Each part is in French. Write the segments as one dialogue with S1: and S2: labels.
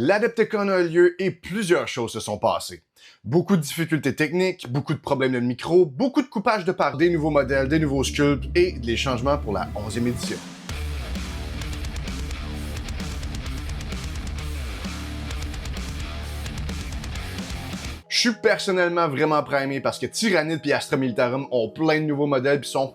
S1: L'Adepticon a lieu et plusieurs choses se sont passées. Beaucoup de difficultés techniques, beaucoup de problèmes de micro, beaucoup de coupage de parts, des nouveaux modèles, des nouveaux sculpts et des changements pour la 11e édition. Je suis personnellement vraiment primé parce que Tyrannid et Astra Militarum ont plein de nouveaux modèles qui sont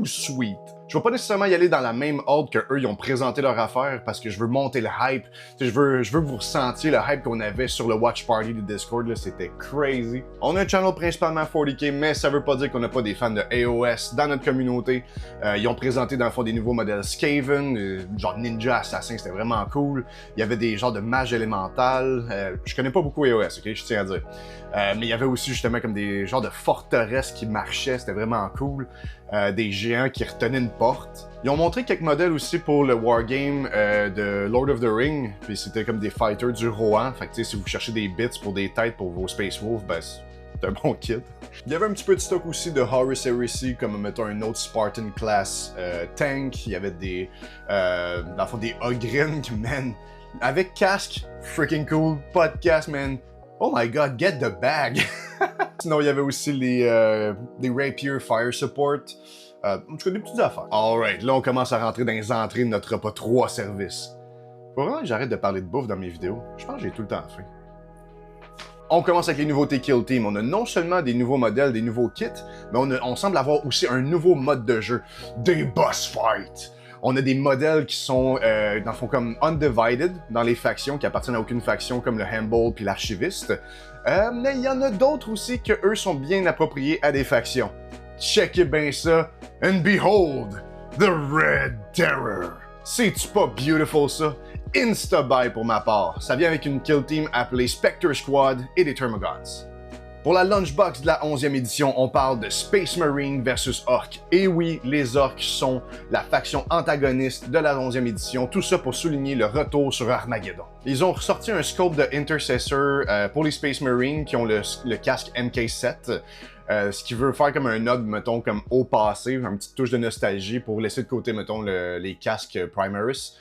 S1: sweet. Je vais pas nécessairement y aller dans la même ordre que eux ils ont présenté leur affaire parce que je veux monter le hype. Je veux que vous ressentiez le hype qu'on avait sur le Watch Party du Discord, c'était crazy. On a un channel principalement 40k, mais ça veut pas dire qu'on n'a pas des fans de AOS dans notre communauté. Ils ont présenté dans le fond des nouveaux modèles Skaven, genre Ninja Assassin, c'était vraiment cool. Il y avait des genres de mages élémentales. Je connais pas beaucoup AOS, ok, je tiens à dire. Mais il y avait aussi justement comme des genres de forteresses qui marchaient, c'était vraiment cool. Des géants qui retenaient une porte. Ils ont montré quelques modèles aussi pour le Wargame de Lord of the Ring, puis c'était comme des fighters du Rohan, fait que tu sais, si vous cherchez des bits pour des têtes pour vos Space Wolves, ben c'est un bon kit. Il y avait un petit peu de stock aussi de Horus Heresy, comme mettons un autre Spartan Class tank, il y avait des, dans le fond, des Ogryns, man, avec casque, freaking cool, pas de casque, man. Oh my god, get the bag! Sinon, il y avait aussi des Rapier Fire Support. En tout cas, des petites affaires. Alright, là, on commence à rentrer dans les entrées de notre repas 3 services. Faut vraiment que j'arrête de parler de bouffe dans mes vidéos. Je pense que j'ai tout le temps faim. On commence avec les nouveautés Kill Team. On a non seulement des nouveaux modèles, des nouveaux kits, mais on semble avoir aussi un nouveau mode de jeu. Des boss fights! On a des modèles qui sont, dans le fond, comme undivided dans les factions, qui appartiennent à aucune faction, comme le Handball puis l'Archiviste. Mais il y en a d'autres aussi que eux sont bien appropriés à des factions. Checkez bien ça, and behold, the Red Terror. C'est-tu pas beautiful ça? Insta-buy pour ma part. Ça vient avec une kill team appelée Spectre Squad et des Termagants. Pour la Lunchbox de la 11e édition, on parle de Space Marine versus Orc. Et oui, les Orcs sont la faction antagoniste de la 11e édition, tout ça pour souligner le retour sur Armageddon. Ils ont ressorti un scope de Intercessor pour les Space Marines qui ont le casque MK7, ce qui veut faire comme un nod, mettons, comme au passé, une petite touche de nostalgie pour laisser de côté, mettons, les casques Primaris.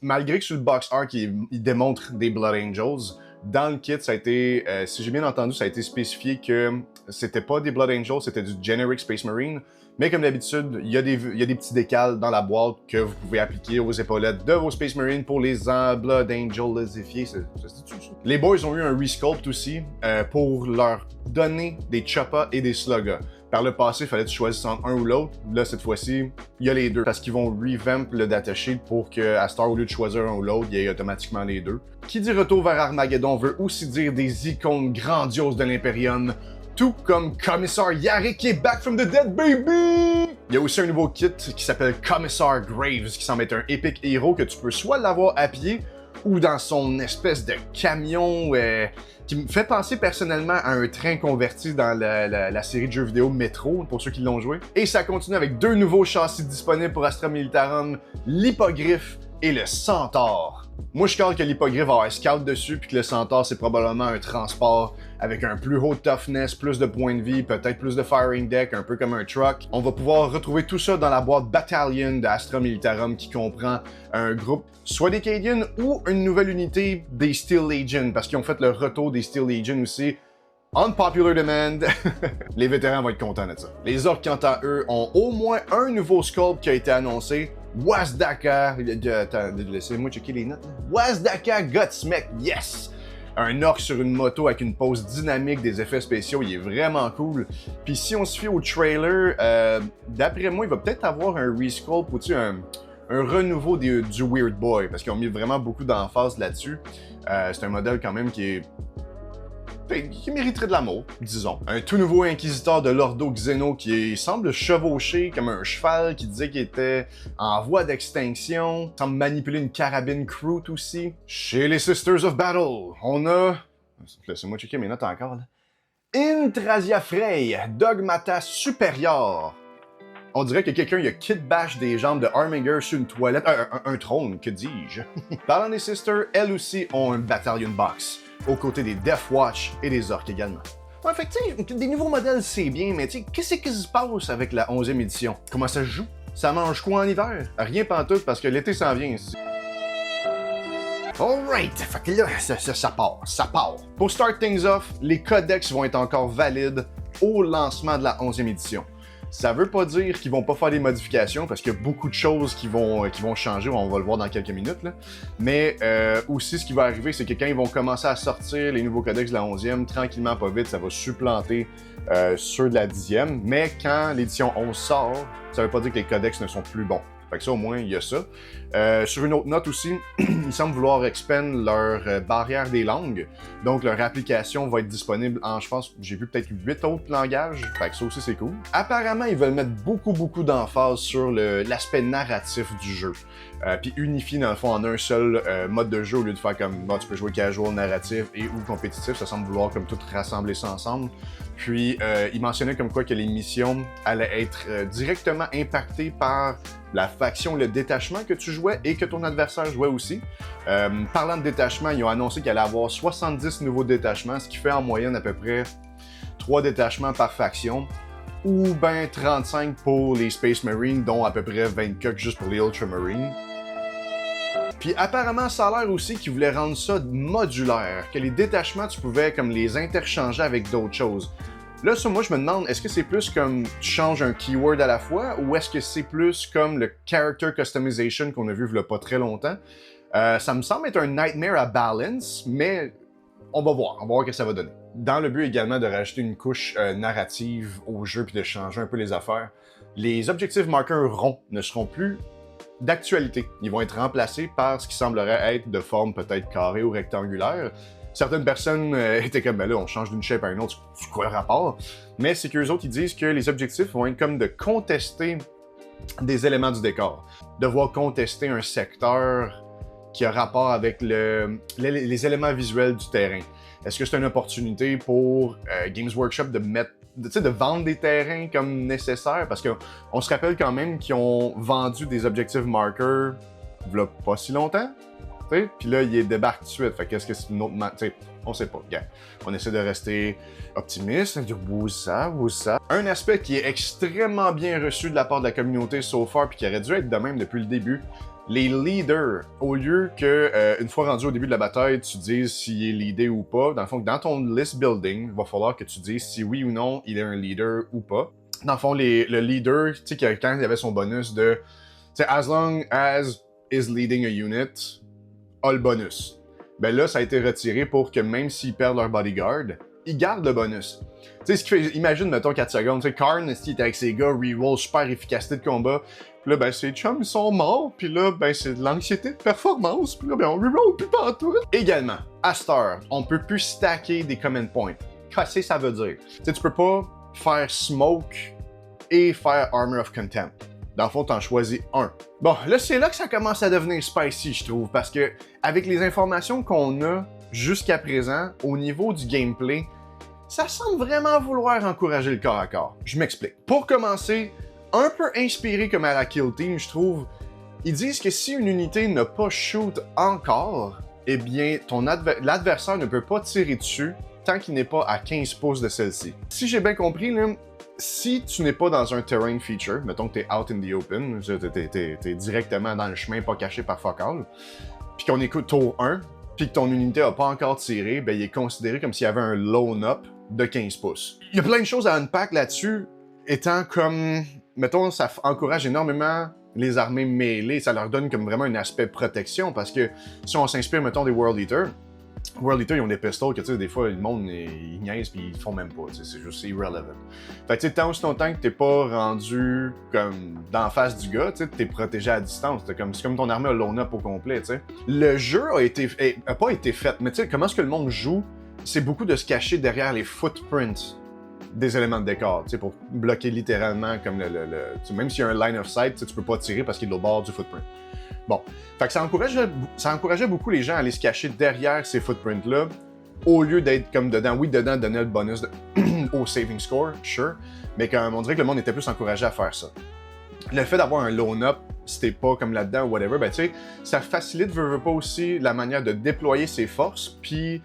S1: Malgré que sur le box art, il démontre des Blood Angels, dans le kit, ça a été, si j'ai bien entendu, ça a été spécifié que c'était pas des Blood Angels, c'était du Generic Space Marine. Mais comme d'habitude, il y a des petits décals dans la boîte que vous pouvez appliquer aux épaulettes de vos Space Marines pour les Blood Angelifier. Les boys ont eu un resculpt aussi pour leur donner des Choppa et des Slugga. Par le passé, il fallait que tu choisisses entre un ou l'autre. Là, cette fois-ci, il y a les deux. Parce qu'ils vont revamp le datasheet pour qu'à Star, au lieu de choisir un ou l'autre, il y ait automatiquement les deux. Qui dit retour vers Armageddon veut aussi dire des icônes grandioses de l'Imperium, tout comme Commissar Yarrick qui est back from the dead, baby! Il y a aussi un nouveau kit qui s'appelle Commissar Graves, qui semble être un épique héros que tu peux soit l'avoir à pied, ou dans son espèce de camion qui me fait penser personnellement à un train converti dans la série de jeux vidéo Metro, pour ceux qui l'ont joué. Et ça continue avec deux nouveaux châssis disponibles pour Astra Militarum, l'Hippogriffe et le Centaure. Moi, je calme que l'Hippogriffe va avoir un scout dessus, puis que le Centaure, c'est probablement un transport avec un plus haut toughness, plus de points de vie, peut-être plus de firing deck, un peu comme un truck. On va pouvoir retrouver tout ça dans la boîte Battalion de Astra Militarum qui comprend un groupe, soit des Cadians ou une nouvelle unité des Steel Legion, parce qu'ils ont fait le retour des Steel Legion aussi. Unpopular demand. Les vétérans vont être contents de ça. Les orques, quant à eux, ont au moins un nouveau sculpt qui a été annoncé. Wazdaka, laissez-moi checker les notes. Wazdaka Godsmack, yes! Un orc sur une moto avec une pose dynamique, des effets spéciaux, il est vraiment cool. Puis si on se fie au trailer, d'après moi, il va peut-être avoir un resculpt ou un renouveau du Weird Boy, parce qu'ils ont mis vraiment beaucoup d'emphase là-dessus. C'est un modèle quand même qui mériterait de l'amour, disons. Un tout nouveau inquisiteur de l'Ordo Xeno qui semble chevaucher comme un cheval qui disait qu'il était en voie d'extinction. Semble manipuler une carabine Kroot aussi. Chez les Sisters of Battle, on a... Laissez-moi checker mes notes encore, là. Intrasia Frey, Dogmata Superior. On dirait que quelqu'un a kit-bash des jambes de Armiger sur une toilette... un trône, que dis-je. Parlant des Sisters, elles aussi ont un Battalion Box, aux côtés des Death Watch et des Orcs également. Ouais, fait que tu sais, des nouveaux modèles c'est bien, mais tu sais, qu'est-ce qui se passe avec la 11e édition? Comment ça se joue? Ça mange quoi en hiver? Rien pantoute parce que l'été s'en vient ici. Alright, fait que là, ça part. Pour start things off, les codex vont être encore valides au lancement de la 11e édition. Ça veut pas dire qu'ils vont pas faire des modifications, parce qu'il y a beaucoup de choses qui vont changer, on va le voir dans quelques minutes, là. Mais aussi, ce qui va arriver, c'est que quand ils vont commencer à sortir les nouveaux codex de la 11e, tranquillement, pas vite, ça va supplanter ceux de la 10e. Mais quand l'édition 11 sort, ça veut pas dire que les codex ne sont plus bons. Fait que ça, au moins, il y a ça. Sur une autre note aussi, ils semblent vouloir expand leur barrière des langues. Donc, leur application va être disponible en, je pense, j'ai vu peut-être 8 autres langages. Fait que ça aussi, c'est cool. Apparemment, ils veulent mettre beaucoup d'emphase sur l'aspect narratif du jeu. Puis unifier, dans le fond, en un seul mode de jeu, au lieu de faire comme, bon, tu peux jouer casual, narratif et ou compétitif. Ça semble vouloir comme tout rassembler ça ensemble. Puis, ils mentionnaient comme quoi que les missions allaient être directement impactées par la faction, le détachement que tu jouais et que ton adversaire jouait aussi. Parlant de détachement, ils ont annoncé qu'il allait avoir 70 nouveaux détachements, ce qui fait en moyenne à peu près 3 détachements par faction, ou ben 35 pour les Space Marines, dont à peu près 24 juste pour les Ultramarines. Puis apparemment, ça a l'air aussi qu'ils voulaient rendre ça modulaire, que les détachements, tu pouvais comme les interchanger avec d'autres choses. Là, ça, moi, je me demande, est-ce que c'est plus comme tu changes un keyword à la fois, ou est-ce que c'est plus comme le character customization qu'on a vu il y a pas très longtemps? Ça me semble être un nightmare à balance, mais on va voir ce que ça va donner. Dans le but également de rajouter une couche narrative au jeu puis de changer un peu les affaires, les objectifs marqueurs ronds ne seront plus d'actualité. Ils vont être remplacés par ce qui semblerait être de forme peut-être carrée ou rectangulaire. Certaines personnes étaient comme, ben là, on change d'une shape à une autre, c'est quoi le rapport? Mais c'est qu'eux autres, ils disent que les objectifs vont être comme de contester des éléments du décor. Devoir contester un secteur qui a rapport avec les éléments visuels du terrain. Est-ce que c'est une opportunité pour Games Workshop de vendre des terrains comme nécessaire? Parce qu'on se rappelle quand même qu'ils ont vendu des objectifs markers il y a pas si longtemps. Puis là, il débarque tout de suite. Fait qu'est-ce que c'est une autre... On sait pas. Yeah. On essaie de rester optimiste, de dire « ça. » Un aspect qui est extrêmement bien reçu de la part de la communauté so far, puis qui aurait dû être de même depuis le début, les leaders. Au lieu que, une fois rendu au début de la bataille, tu dises s'il est leadé ou pas, dans le fond, dans ton list building, il va falloir que tu dises si oui ou non il est un leader ou pas. Dans le fond, le leader, tu sais, quand il avait son bonus de « as long as is leading a unit », a le bonus. Ben là, ça a été retiré pour que même s'ils perdent leur bodyguard, ils gardent le bonus. Tu sais, ce qui fait, imagine, mettons 4 secondes, tu sais, Karn, il était avec ses gars, reroll, super efficacité de combat, puis là, ben, ses chums, ils sont morts, puis là, ben, c'est de l'anxiété de performance, puis là, ben, on reroll plus partout. Également, à cette heure, on peut plus stacker des command points. Qu'est-ce que ça veut dire? Tu sais, tu peux pas faire smoke et faire armor of contempt. Dans le fond, t'en choisis un. Bon, là, c'est là que ça commence à devenir spicy, je trouve, parce que avec les informations qu'on a jusqu'à présent, au niveau du gameplay, ça semble vraiment vouloir encourager le corps à corps. Je m'explique. Pour commencer, un peu inspiré comme à la Kill Team, je trouve, ils disent que si une unité n'a pas shoot encore, eh bien, l'adversaire ne peut pas tirer dessus tant qu'il n'est pas à 15 pouces de celle-ci. Si j'ai bien compris, là, si tu n'es pas dans un terrain feature, mettons que t'es out in the open, t'es directement dans le chemin, pas caché par fuck all, puis qu'on écoute tour 1, puis que ton unité a pas encore tiré, ben il est considéré comme s'il y avait un loan-up de 15 pouces. Il y a plein de choses à unpack là-dessus, étant comme, mettons, ça encourage énormément les armées mêlées, ça leur donne comme vraiment un aspect protection, parce que si on s'inspire, mettons, des World Eaters, ils ont des pistols que, tu sais, des fois, le monde, ils niaisent pis ils font même pas, tu sais, c'est juste irrelevant. Fait que, tu sais, tant aussi longtemps que t'es pas rendu, comme, d'en face du gars, tu sais, t'es protégé à distance, c'est comme ton armée a loan up au complet, tu sais. Le jeu a pas été fait, mais tu sais, comment est-ce que le monde joue, c'est beaucoup de se cacher derrière les footprints des éléments de décor, tu sais, pour bloquer littéralement, comme même s'il y a un line of sight, tu peux pas tirer parce qu'il est au bord du footprint. Bon, fait que ça encourageait beaucoup les gens à aller se cacher derrière ces footprints-là, au lieu d'être comme dedans. Oui, dedans, donner le bonus au saving score, sure, mais comme on dirait que le monde était plus encouragé à faire ça. Le fait d'avoir un loan-up, si t'es pas comme là-dedans ou whatever, ben tu sais, ça facilite, veut pas aussi, la manière de déployer ses forces, puis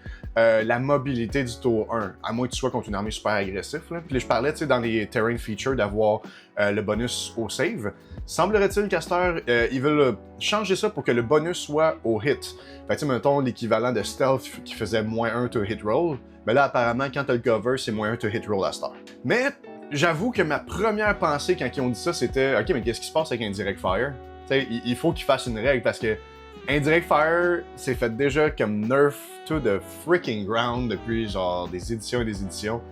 S1: la mobilité du tour 1, à moins que tu sois contre une armée super agressive. Là. Puis là, je parlais, tu sais, dans les terrain features d'avoir le bonus au save. Semblerait-il qu'à cette heure, ils veulent changer ça pour que le bonus soit au hit. Fait que, tu sais, mettons, l'équivalent de stealth qui faisait -1 to hit roll, mais là, apparemment, quand t'as le cover, c'est -1 to hit roll à cette heure. Mais, j'avoue que ma première pensée quand ils ont dit ça, c'était « Ok, mais qu'est-ce qui se passe avec un direct fire? » Tu sais, il faut qu'ils fassent une règle parce que Indirect Fire s'est fait déjà comme nerf to the freaking ground depuis genre des éditions et des éditions.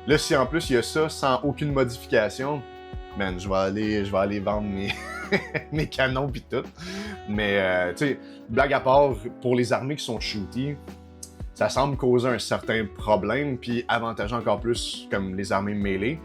S1: Là, si en plus il y a ça sans aucune modification, man, je vais aller vendre mes, mes canons pis tout. Mais, tu sais, blague à part, pour les armées qui sont shooty, ça semble causer un certain problème, puis avantager encore plus comme les armées mêlées.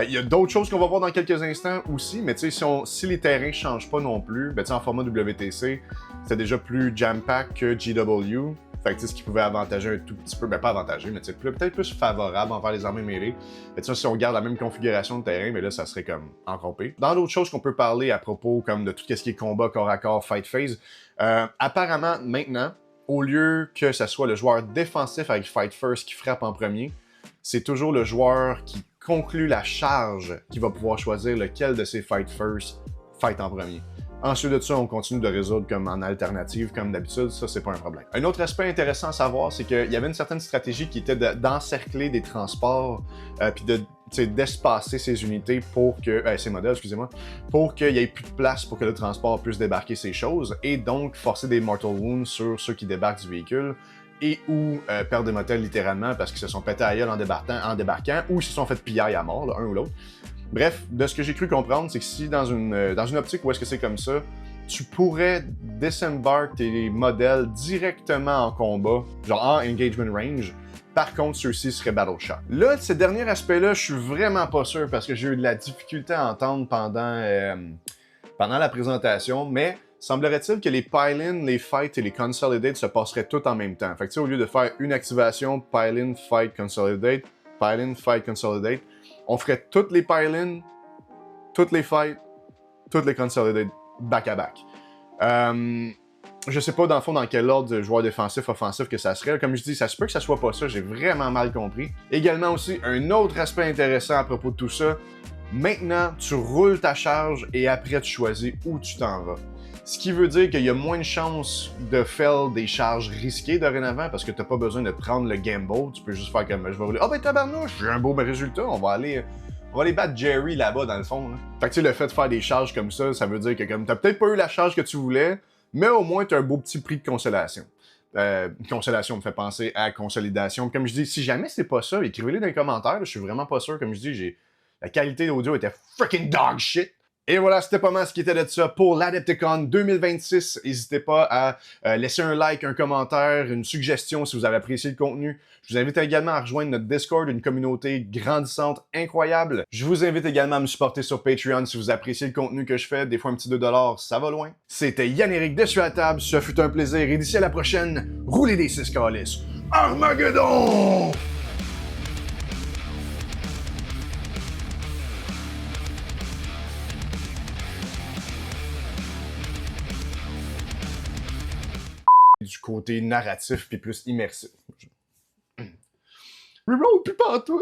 S1: Il y a d'autres choses qu'on va voir dans quelques instants aussi, mais tu sais, si les terrains ne changent pas non plus, ben, en format WTC, c'était déjà plus jam-pack que GW. Fait que ce qui pouvait avantager un tout petit peu, ben pas avantager, mais peut-être plus favorable envers les armées mêlées. Mais si on garde la même configuration de terrain, mais là, ça serait comme encore pire. Dans d'autres choses qu'on peut parler à propos comme de tout ce qui est combat corps à corps, fight phase, apparemment, maintenant, au lieu que ce soit le joueur défensif avec Fight First qui frappe en premier, c'est toujours le joueur qui conclut la charge qui va pouvoir choisir lequel de ses Fight First fight en premier. Ensuite de ça, on continue de résoudre comme en alternative, comme d'habitude, ça c'est pas un problème. Un autre aspect intéressant à savoir, c'est qu'il y avait une certaine stratégie qui était d'encercler des transports, puis d'espacer ces unités pour que, ces modèles, excusez-moi, pour qu'il y ait plus de place pour que le transport puisse débarquer ces choses, et donc forcer des Mortal Wounds sur ceux qui débarquent du véhicule, et ou perdre des motels littéralement parce qu'ils se sont pétés à gueule en débarquant, ou ils se sont fait pillailler à mort, l'un ou l'autre. Bref, de ce que j'ai cru comprendre, c'est que si dans une optique où est-ce que c'est comme ça, tu pourrais disembark tes modèles directement en combat, genre en engagement range. Par contre, ceux-ci seraient battle shot. Là, ces derniers aspects-là, je suis vraiment pas sûr parce que j'ai eu de la difficulté à entendre pendant la présentation, mais semblerait-il que les pile-in, les fights et les consolidate se passeraient tout en même temps. Fait que tu sais, au lieu de faire une activation, pile-in, fight, consolidate, pile-in, fight, consolidate, on ferait toutes les pile-in, toutes les fights, toutes les consolidate back-à-back. Je sais pas dans le fond dans quel ordre de joueur défensif, offensif que ça serait. Comme je dis, ça se peut que ça soit pas ça, j'ai vraiment mal compris. Également aussi, un autre aspect intéressant à propos de tout ça, maintenant, tu roules ta charge et après tu choisis où tu t'en vas. Ce qui veut dire qu'il y a moins de chances de faire des charges risquées dorénavant parce que t'as pas besoin de prendre le gamble. Tu peux juste faire comme je vais rouler. Ah ben tabarnouche, j'ai un beau résultat, on va aller battre Jerry là-bas dans le fond. Là. Fait que tu sais, le fait de faire des charges comme ça veut dire que comme t'as peut-être pas eu la charge que tu voulais, mais au moins t'as un beau petit prix de consolation. Consolation me fait penser à consolidation. Comme je dis, si jamais c'est pas ça, écrivez-le dans les commentaires. Là, je suis vraiment pas sûr. Comme je dis, la qualité d'audio était freaking dog shit. Et voilà, c'était pas mal ce qui était de ça pour l'Adepticon 2026. N'hésitez pas à laisser un like, un commentaire, une suggestion si vous avez apprécié le contenu. Je vous invite également à rejoindre notre Discord, une communauté grandissante, incroyable. Je vous invite également à me supporter sur Patreon si vous appréciez le contenu que je fais. Des fois, un petit 2$, ça va loin. C'était Yann-Éric Dessus à table. Ce fut un plaisir. Et d'ici à la prochaine, roulez des 6 calices. Armageddon! Du côté narratif puis plus immersif. Reroll plus partout.